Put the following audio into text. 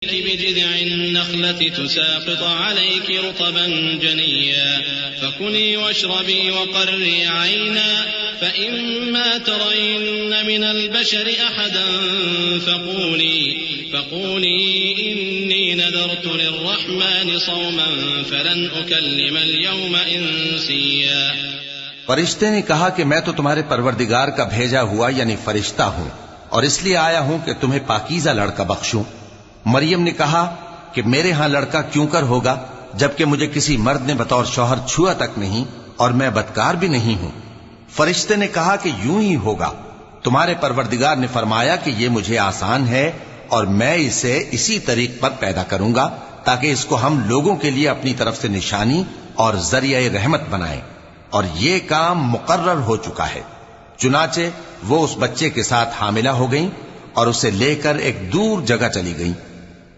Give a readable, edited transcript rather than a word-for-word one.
بجذع النخلة تساقط عليك رطبا جنيا فكلي واشربي وقري عينا فإما ترين من البشر أحدا فقولي إني نذرت للرحمن صوما فلن أكلم اليوم إنسيا. فرشتے نے کہا کہ میں تو تمہارے پروردگار کا بھیجا ہوا یعنی فرشتہ ہوں اور اس لیے آیا ہوں کہ تمہیں پاکیزہ لڑکا بخشوں. مریم نے کہا کہ میرے ہاں لڑکا کیوں کر ہوگا جبکہ مجھے کسی مرد نے بطور شوہر چھوا تک نہیں اور میں بدکار بھی نہیں ہوں. فرشتے نے کہا کہ یوں ہی ہوگا. تمہارے پروردگار نے فرمایا کہ یہ مجھے آسان ہے اور میں اسے اسی طریق پر پیدا کروں گا تاکہ اس کو ہم لوگوں کے لیے اپنی طرف سے نشانی اور ذریعہ رحمت بنائیں. اور یہ کام مقرر ہو چکا ہے. چنانچہ وہ اس بچے کے ساتھ حاملہ ہو گئیں اور اسے لے کر ایک دور جگہ چلی گئیں.